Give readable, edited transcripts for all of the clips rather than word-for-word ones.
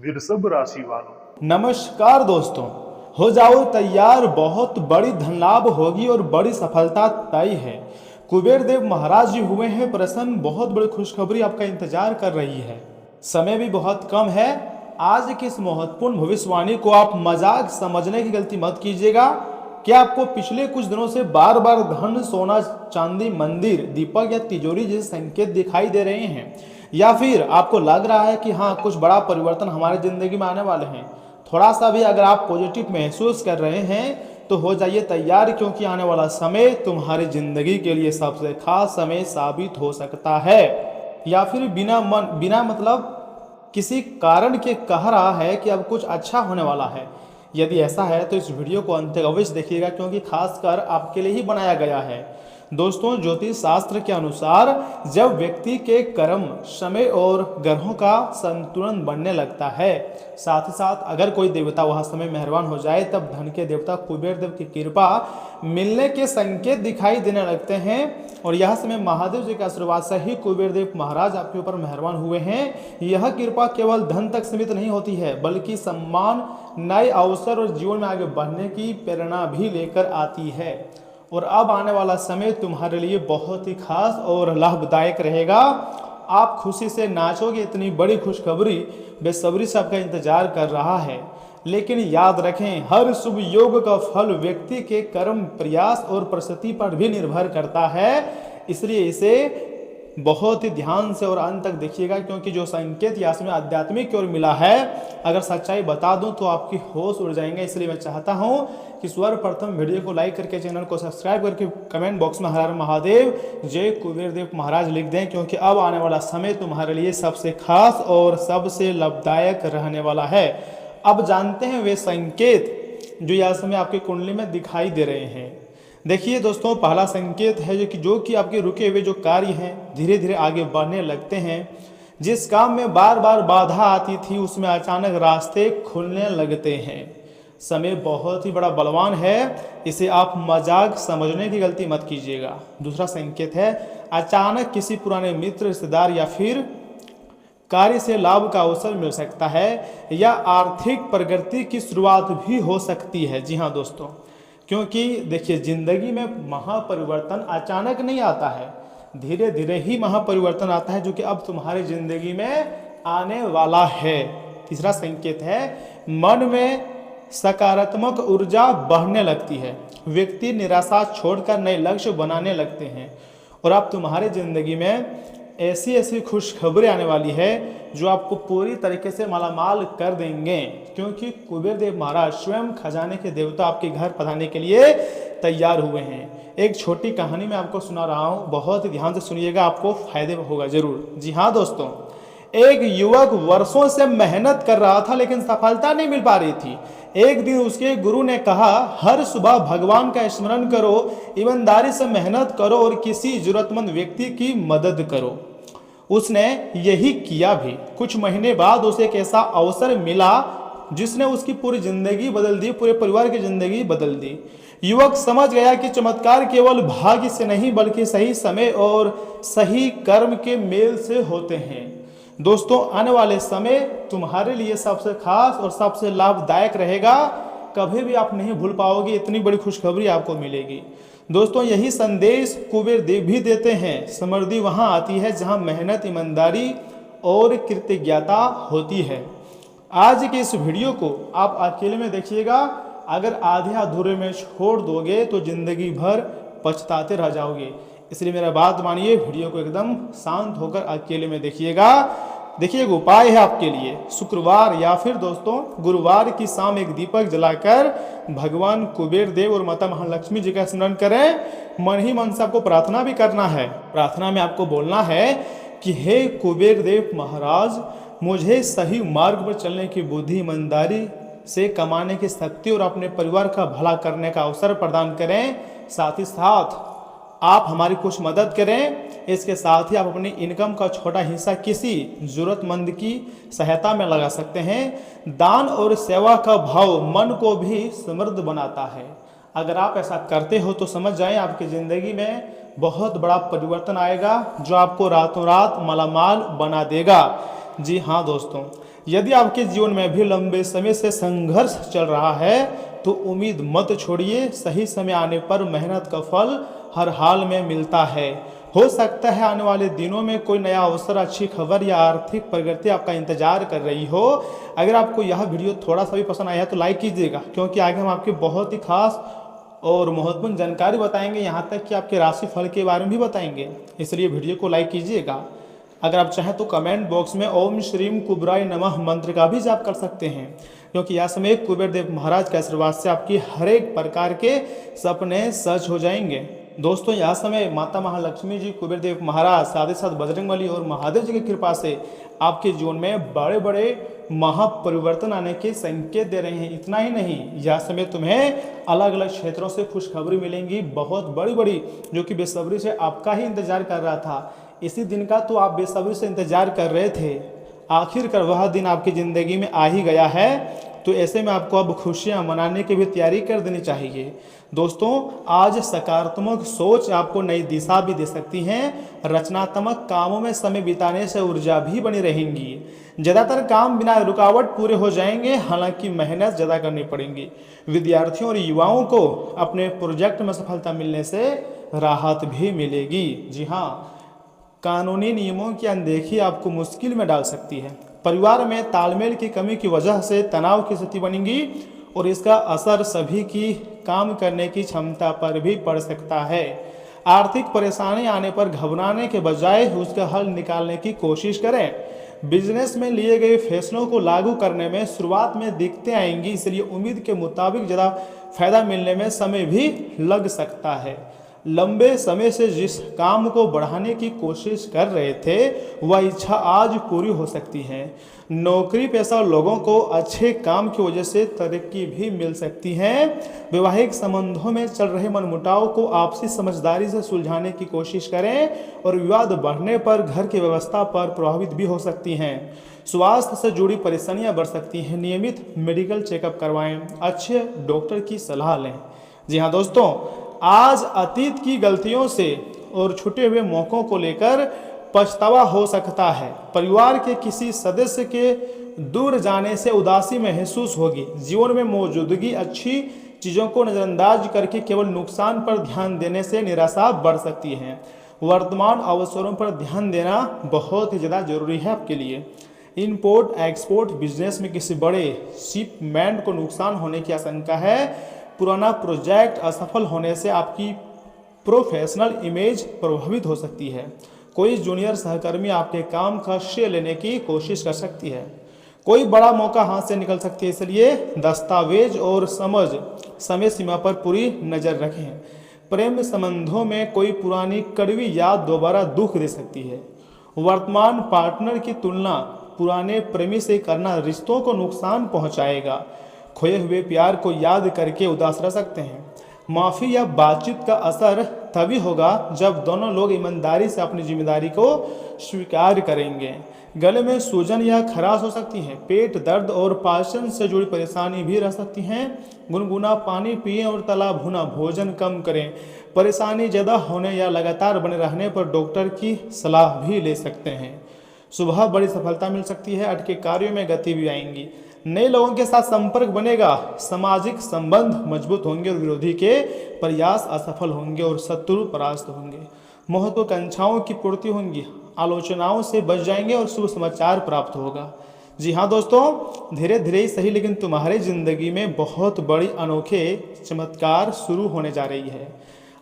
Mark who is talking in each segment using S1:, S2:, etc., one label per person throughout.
S1: वृषभ राशि वालों।
S2: नमस्कार दोस्तों, हो जाओ तैयार, बहुत बड़ी धन लाभ होगी और बड़ी सफलता तय है। कुबेर देव महाराज जी हुए हैं प्रसन्न, बहुत बड़ी खुशखबरी आपका इंतजार कर रही है। समय भी बहुत कम है। आज की इस महत्वपूर्ण भविष्यवाणी को आप मजाक समझने की गलती मत कीजिएगा। क्या आपको पिछले कुछ दिनों से बार बार धन, सोना, चांदी, मंदिर, दीपक या तिजोरी जैसे संकेत दिखाई दे रहे हैं, या फिर आपको लग रहा है कि हाँ कुछ बड़ा परिवर्तन हमारी जिंदगी में आने वाले हैं? थोड़ा सा भी अगर आप पॉजिटिव महसूस कर रहे हैं तो हो जाइए तैयार, क्योंकि आने वाला समय तुम्हारी जिंदगी के लिए सबसे खास समय साबित हो सकता है। या फिर बिना मतलब किसी कारण के कह रहा है कि अब कुछ अच्छा होने वाला है। यदि ऐसा है तो इस वीडियो को अंत तक अवश्य देखिएगा, क्योंकि खासकर आपके लिए ही बनाया गया है। दोस्तों, ज्योतिष शास्त्र के अनुसार जब व्यक्ति के कर्म, समय और ग्रहों का संतुलन बनने लगता है, साथ ही साथ अगर कोई देवता वह समय मेहरबान हो जाए, तब धन के देवता कुबेर देव की कृपा मिलने के संकेत दिखाई देने लगते हैं। और यह समय महादेव जी के आशीर्वाद से ही कुबेर देव महाराज आपके ऊपर मेहरबान हुए हैं। यह कृपा केवल धन तक सीमित नहीं होती है, बल्कि सम्मान, नए अवसर और जीवन में आगे बढ़ने की प्रेरणा भी लेकर आती है। और अब आने वाला समय तुम्हारे लिए बहुत ही खास और लाभदायक रहेगा। आप खुशी से नाचोगे, इतनी बड़ी खुशखबरी बेसब्री से आपका इंतजार कर रहा है। लेकिन याद रखें, हर शुभ योग का फल व्यक्ति के कर्म, प्रयास और परिस्थिति पर भी निर्भर करता है। इसलिए इसे बहुत ही ध्यान से और अंत तक देखिएगा, क्योंकि जो संकेत या इसमें आध्यात्मिक की ओर मिला है, अगर सच्चाई बता दूं तो आपकी होश उड़ जाएंगे। इसलिए मैं चाहता हूं कि सर्वप्रथम वीडियो को लाइक करके, चैनल को सब्सक्राइब करके कमेंट बॉक्स में हर हर महादेव, जय कुबेर देव महाराज लिख दें, क्योंकि अब आने वाला समय तुम्हारे लिए सबसे खास और सबसे लाभदायक रहने वाला है। अब जानते हैं वे संकेत जो यह समय आपकी कुंडली में दिखाई दे रहे हैं। देखिए दोस्तों, पहला संकेत है जो कि आपके रुके हुए जो कार्य हैं धीरे धीरे आगे बढ़ने लगते हैं। जिस काम में बार बार बाधा आती थी, उसमें अचानक रास्ते खुलने लगते हैं। समय बहुत ही बड़ा बलवान है, इसे आप मजाक समझने की गलती मत कीजिएगा। दूसरा संकेत है, अचानक किसी पुराने मित्र, रिश्तेदार या फिर कार्य से लाभ का अवसर मिल सकता है, या आर्थिक प्रगति की शुरुआत भी हो सकती है। जी हाँ दोस्तों, क्योंकि देखिए जिंदगी में महापरिवर्तन अचानक नहीं आता है, धीरे धीरे ही महापरिवर्तन आता है, जो कि अब तुम्हारी जिंदगी में आने वाला है। तीसरा संकेत है, मन में सकारात्मक ऊर्जा बढ़ने लगती है। व्यक्ति निराशा छोड़कर नए लक्ष्य बनाने लगते हैं। और अब तुम्हारी जिंदगी में ऐसी ऐसी खुशखबरी आने वाली है जो आपको पूरी तरीके से मालामाल कर देंगे, क्योंकि कुबेर देव महाराज स्वयं खजाने के देवता आपके घर पधारने के लिए तैयार हुए हैं। एक छोटी कहानी मैं आपको सुना रहा हूँ, बहुत ही ध्यान से सुनिएगा, आपको फायदे होगा जरूर। जी हाँ दोस्तों, एक युवक वर्षों से मेहनत कर रहा था, लेकिन सफलता नहीं मिल पा रही थी। एक दिन उसके गुरु ने कहा, हर सुबह भगवान का स्मरण करो, ईमानदारी से मेहनत करो और किसी जरूरतमंद व्यक्ति की मदद करो। उसने यही किया भी। कुछ महीने बाद उसे एक ऐसा अवसर मिला जिसने उसकी पूरी जिंदगी बदल दी, पूरे परिवार की जिंदगी बदल दी। युवक समझ गया कि चमत्कार केवल भाग्य से नहीं, बल्कि सही समय और सही कर्म के मेल से होते हैं। दोस्तों, आने वाले समय तुम्हारे लिए सबसे खास और सबसे लाभदायक रहेगा। कभी भी आप नहीं भूल पाओगे, इतनी बड़ी खुशखबरी आपको मिलेगी। दोस्तों, यही संदेश कुबेर देव भी देते हैं। समृद्धि वहां आती है जहां मेहनत, ईमानदारी और कृतज्ञता होती है। आज के इस वीडियो को आप अकेले में देखिएगा। अगर आधे अधूरे में छोड़ दोगे तो जिंदगी भर पछताते रह जाओगे। इसलिए मेरा बात मानिए, वीडियो को एकदम शांत होकर अकेले में देखिएगा। देखिए, एक उपाय है आपके लिए। शुक्रवार या फिर दोस्तों गुरुवार की शाम एक दीपक जलाकर भगवान कुबेर देव और माता महालक्ष्मी जी का स्मरण करें। मन ही मन से आपको प्रार्थना भी करना है। प्रार्थना में आपको बोलना है कि हे कुबेर देव महाराज, मुझे सही मार्ग पर चलने की बुद्धि, ईमानदारी से कमाने की शक्ति और अपने परिवार का भला करने का अवसर प्रदान करें। साथ ही साथ आप हमारी कुछ मदद करें। इसके साथ ही आप अपनी इनकम का छोटा हिस्सा किसी जरूरतमंद की सहायता में लगा सकते हैं। दान और सेवा का भाव मन को भी समृद्ध बनाता है। अगर आप ऐसा करते हो तो समझ जाएं, आपकी ज़िंदगी में बहुत बड़ा परिवर्तन आएगा, जो आपको रातों रात मालामाल बना देगा। जी हाँ दोस्तों, यदि आपके जीवन में भी लंबे समय से संघर्ष चल रहा है तो उम्मीद मत छोड़िए, सही समय आने पर मेहनत का फल हर हाल में मिलता है। हो सकता है आने वाले दिनों में कोई नया अवसर, अच्छी खबर या आर्थिक प्रगति आपका इंतजार कर रही हो। अगर आपको यह वीडियो थोड़ा सा भी पसंद आया तो लाइक कीजिएगा, क्योंकि आगे हम आपकी बहुत ही खास और महत्वपूर्ण जानकारी बताएंगे, यहाँ तक कि आपके राशि फल के बारे में भी बताएंगे, इसलिए वीडियो को लाइक कीजिएगा। अगर आप चाहें तो कमेंट बॉक्स में ओम श्रीम कुबराय नमः मंत्र का भी जाप कर सकते हैं, क्योंकि यह समय कुबेर देव महाराज के आशीर्वाद से आपकी हर एक प्रकार के सपने सच हो जाएंगे। दोस्तों, यह समय माता महालक्ष्मी जी, कुबेर देव महाराज, साथ ही साथ बजरंगबली और महादेव जी की कृपा से आपके जीवन में बड़े बड़े महापरिवर्तन आने के संकेत दे रहे हैं। इतना ही नहीं, यह समय तुम्हें अलग अलग क्षेत्रों से खुशखबरी मिलेंगी, बहुत बड़ी बड़ी, जो कि बेसब्री से आपका ही इंतजार कर रहा था। इसी दिन का तो आप बेसब्री से इंतजार कर रहे थे, आखिरकार वह दिन आपकी ज़िंदगी में आ ही गया है। तो ऐसे में आपको अब खुशियां मनाने की भी तैयारी कर देनी चाहिए। दोस्तों, आज सकारात्मक सोच आपको नई दिशा भी दे सकती है। रचनात्मक कामों में समय बिताने से ऊर्जा भी बनी रहेंगी। ज़्यादातर काम बिना रुकावट पूरे हो जाएंगे, हालांकि मेहनत ज़्यादा करनी पड़ेगी। विद्यार्थियों और युवाओं को अपने प्रोजेक्ट में सफलता मिलने से राहत भी मिलेगी। जी हाँ, कानूनी नियमों की अनदेखी आपको मुश्किल में डाल सकती है। परिवार में तालमेल की कमी की वजह से तनाव की स्थिति बनेगी और इसका असर सभी की काम करने की क्षमता पर भी पड़ सकता है। आर्थिक परेशानी आने पर घबराने के बजाय उसका हल निकालने की कोशिश करें। बिजनेस में लिए गए फैसलों को लागू करने में शुरुआत में दिक्कतें आएंगी, इसलिए उम्मीद के मुताबिक ज़्यादा फायदा मिलने में समय भी लग सकता है। लंबे समय से जिस काम को बढ़ाने की कोशिश कर रहे थे वह इच्छा आज पूरी हो सकती है। नौकरी पेशा लोगों को अच्छे काम की वजह से तरक्की भी मिल सकती है। वैवाहिक संबंधों में चल रहे मनमुटाव को आपसी समझदारी से सुलझाने की कोशिश करें और विवाद बढ़ने पर घर की व्यवस्था पर प्रभावित भी हो सकती हैं। स्वास्थ्य से जुड़ी परेशानियां बढ़ सकती हैं। नियमित मेडिकल चेकअप करवाएं, अच्छे डॉक्टर की सलाह लें। जी हाँ दोस्तों, आज अतीत की गलतियों से और छूटे हुए मौकों को लेकर पछतावा हो सकता है। परिवार के किसी सदस्य के दूर जाने से उदासी महसूस होगी। जीवन में मौजूदगी अच्छी चीज़ों को नज़रअंदाज करके केवल नुकसान पर ध्यान देने से निराशा बढ़ सकती है। वर्तमान अवसरों पर ध्यान देना बहुत ही ज़्यादा जरूरी है आपके लिए। इंपोर्ट एक्सपोर्ट बिजनेस में किसी बड़े शिपमेंट को नुकसान होने की आशंका है। पुराना प्रोजेक्ट असफल होने से आपकी प्रोफेशनल इमेज प्रभावित हो सकती है। कोई जूनियर सहकर्मी आपके काम का श्रेय लेने की कोशिश कर सकती है। कोई बड़ा मौका हाथ से निकल सकती है, इसलिए दस्तावेज और समझ समय सीमा पर पूरी नज़र रखें। प्रेम संबंधों में कोई पुरानी कड़वी याद दोबारा दुख दे सकती है। वर्तमान पार्टनर की तुलना पुराने प्रेमी से करना रिश्तों को नुकसान पहुंचाएगा। खोए हुए प्यार को याद करके उदास रह सकते हैं। माफ़ी या बातचीत का असर तभी होगा जब दोनों लोग ईमानदारी से अपनी जिम्मेदारी को स्वीकार करेंगे। गले में सूजन या खराश हो सकती है। पेट दर्द और पाचन से जुड़ी परेशानी भी रह सकती हैं। गुनगुना पानी पिएं और तला भुना भोजन कम करें। परेशानी ज़्यादा होने या लगातार बने रहने पर डॉक्टर की सलाह भी ले सकते हैं। सुबह बड़ी सफलता मिल सकती है। अटके कार्यों में गति भी आएंगी। नए लोगों के साथ संपर्क बनेगा। सामाजिक संबंध मजबूत होंगे और विरोधी के प्रयास असफल होंगे और शत्रु परास्त होंगे। महत्वाकांक्षाओं की पूर्ति होंगी। आलोचनाओं से बच जाएंगे और शुभ समाचार प्राप्त होगा। जी हाँ दोस्तों, धीरे धीरे ही सही लेकिन तुम्हारी जिंदगी में बहुत बड़ी अनोखे चमत्कार शुरू होने जा रही है।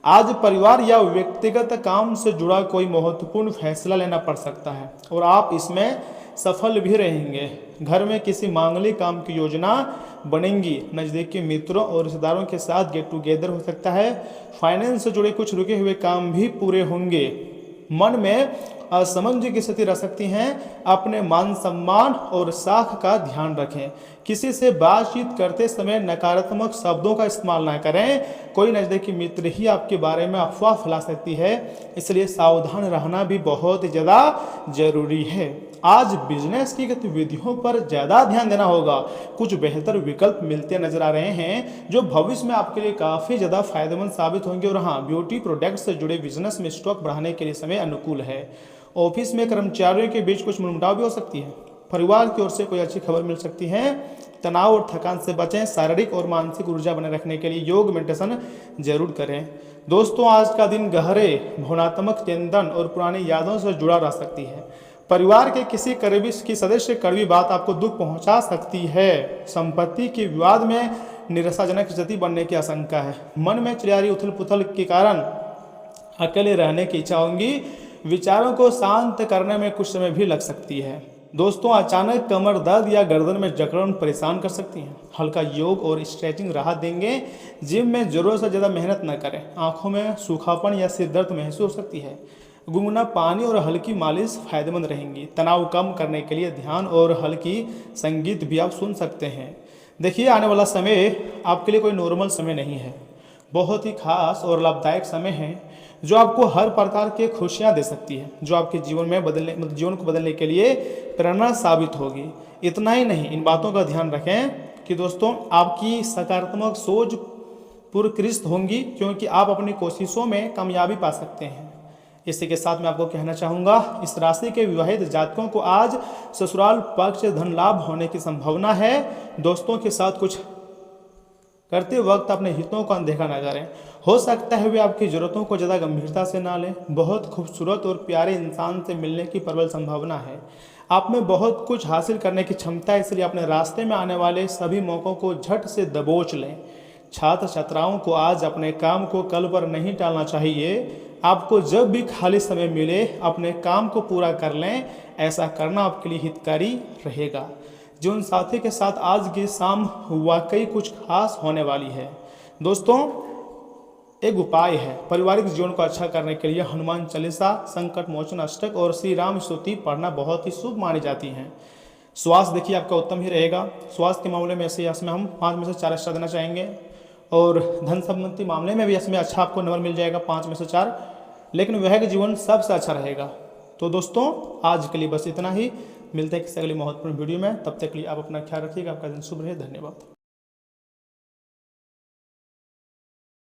S2: आज परिवार या व्यक्तिगत काम से जुड़ा कोई महत्वपूर्ण फैसला लेना पड़ सकता है और आप इसमें सफल भी रहेंगे। घर में किसी मांगलिक काम की योजना बनेंगी। नज़दीकी मित्रों और रिश्तेदारों के साथ गेट टुगेदर हो सकता है। फाइनेंस से जुड़े कुछ रुके हुए काम भी पूरे होंगे। मन में असमंजस की स्थिति रह सकती हैं। अपने मान सम्मान और साख का ध्यान रखें। किसी से बातचीत करते समय नकारात्मक शब्दों का इस्तेमाल ना करें। कोई नज़दीकी मित्र ही आपके बारे में अफवाह फैला सकती है, इसलिए सावधान रहना भी बहुत ज़्यादा जरूरी है। आज बिजनेस की गतिविधियों पर ज़्यादा ध्यान देना होगा। कुछ बेहतर विकल्प मिलते नजर आ रहे हैं जो भविष्य में आपके लिए काफ़ी ज़्यादा फायदेमंद साबित होंगे। और हाँ, ब्यूटी प्रोडक्ट से जुड़े बिजनेस में स्टॉक बढ़ाने के लिए समय अनुकूल है। ऑफिस में कर्मचारियों के बीच कुछ मनमुटाव भी हो सकती है। परिवार की ओर से कोई अच्छी खबर मिल सकती है। तनाव और थकान से बचें। शारीरिक और मानसिक ऊर्जा बनाए रखने के लिए योग मेडिटेशन जरूर करें। दोस्तों, आज का दिन गहरे भावनात्मक चिंतन और पुरानी यादों से जुड़ा रह सकती है। परिवार के किसी करीबी की सदस्य कड़वी बात आपको दुख पहुंचा सकती है। संपत्ति के विवाद में निराशाजनक स्थिति बनने की आशंका है। मन में चिड़ियारी उथल पुथल के कारण अकेले रहने की इच्छा होगी। विचारों को शांत करने में कुछ समय भी लग सकती है। दोस्तों, अचानक कमर दर्द या गर्दन में जकड़न परेशान कर सकती है। हल्का योग और स्ट्रेचिंग राहत देंगे। जिम में जरूरत से ज़्यादा मेहनत न करें। आंखों में सूखापन या सिर दर्द महसूस हो सकती है। गुनगुना पानी और हल्की मालिश फायदेमंद रहेंगी। तनाव कम करने के लिए ध्यान और हल्की संगीत भी आप सुन सकते हैं। देखिए, आने वाला समय आपके लिए कोई नॉर्मल समय नहीं है, बहुत ही खास और लाभदायक समय है जो आपको हर प्रकार की खुशियां दे सकती है, जो आपके जीवन को बदलने के लिए प्रेरणा साबित होगी। इतना ही नहीं, इन बातों का ध्यान रखें कि दोस्तों आपकी सकारात्मक सोच पुरस्कृत होंगी, क्योंकि आप अपनी कोशिशों में कामयाबी पा सकते हैं। इसी के साथ मैं आपको कहना चाहूँगा, इस राशि के विवाहित जातकों को आज ससुराल पक्ष से धन लाभ होने की संभावना है। दोस्तों के साथ कुछ करते वक्त अपने हितों को अनदेखा न करें। हो सकता है वे आपकी जरूरतों को ज़्यादा गंभीरता से ना लें। बहुत खूबसूरत और प्यारे इंसान से मिलने की प्रबल संभावना है। आप में बहुत कुछ हासिल करने की क्षमता है, इसलिए अपने रास्ते में आने वाले सभी मौक़ों को झट से दबोच लें। छात्र छात्राओं को आज अपने काम को कल पर नहीं टालना चाहिए। आपको जब भी खाली समय मिले अपने काम को पूरा कर लें। ऐसा करना आपके लिए हितकारी रहेगा। जीवन साथी के साथ आज की शाम वाकई कुछ खास होने वाली है। दोस्तों, एक उपाय है पारिवारिक जीवन को अच्छा करने के लिए हनुमान चालीसा, संकट मोचन अष्टक और श्री राम स्तुति पढ़ना बहुत ही शुभ मानी जाती हैं। स्वास्थ्य देखिए आपका उत्तम ही रहेगा। स्वास्थ्य के मामले में ऐसे इसमें हम 5 में से 4 स्टार देना चाहेंगे, और धन संबंधी मामले में भी इसमें अच्छा आपको नंबर मिल जाएगा 5 में से 4। लेकिन वैवाहिक जीवन सबसे अच्छा रहेगा। तो दोस्तों, आज के लिए बस इतना ही। मिलते हैं किसी अगली महत्वपूर्ण वीडियो में। तब तक के लिए आप अपना ख्याल रखिएगा। आपका दिन शुभ रहे। धन्यवाद।